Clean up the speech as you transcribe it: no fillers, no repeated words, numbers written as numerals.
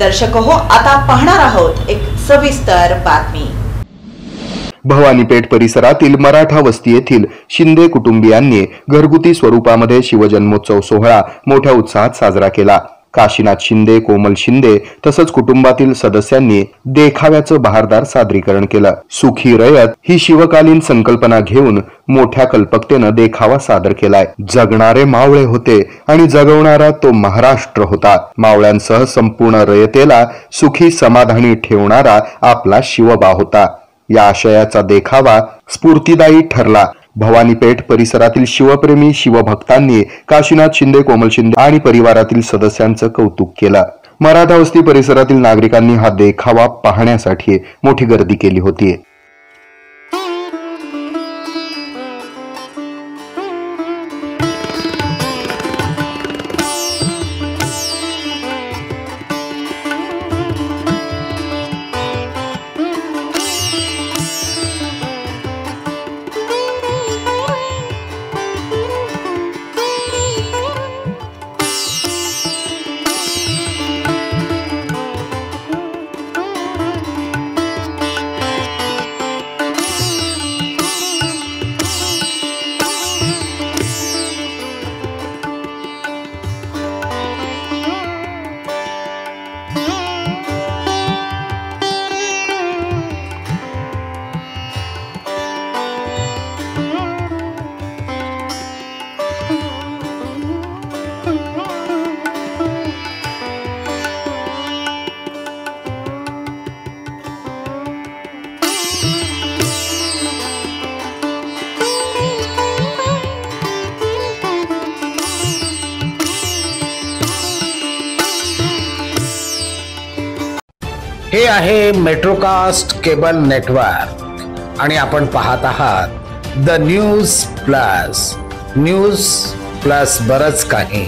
दर्शक हो, आता पाहणार आहोत एक सविस्तर बातमी। भवानीपेठ परिसरातील मराठा वस्ती येथील शिंदे कुटुंबियांनी घरगुती स्वरूपामध्ये शिवजन्मोत्सव सोहळा मोठ्या उत्साहात साजरा केला। काशीनाथ शिंदे, कोमल शिंदे तसंच कुटुंबातील सदस्यांनी देखाव्याचं बहारदार सादरीकरण केलं। सुखी रयत ही शिवकालीन संकल्पना घेऊन मोठ्या कल्पकतेनं देखावा सादर केलाय। जगणारे मावळे होते आणि जगवणारा तो महाराष्ट्र होता। मावळ्यांसह संपूर्ण रयतेला सुखी समाधानी ठेवणारा आपला शिवबा होता। या आशयाचा देखावा स्फूर्तिदायी ठरला। भवानीपेठ परिसरातील शिवप्रेमी शिवभक्तांनी काशीनाथ शिंदे, कोमल शिंदे आणि परिवारातील सदस्यांचं कौतुक केलं। मराठा वस्ती परिसरातील नागरिकांनी हा देखावा पाहण्यासाठी मोठी गर्दी केली होती। हे आहे मेट्रोकास्ट केबल नेटवर्क आणि आपण पाहत आहात द न्यूज प्लस बरच काही।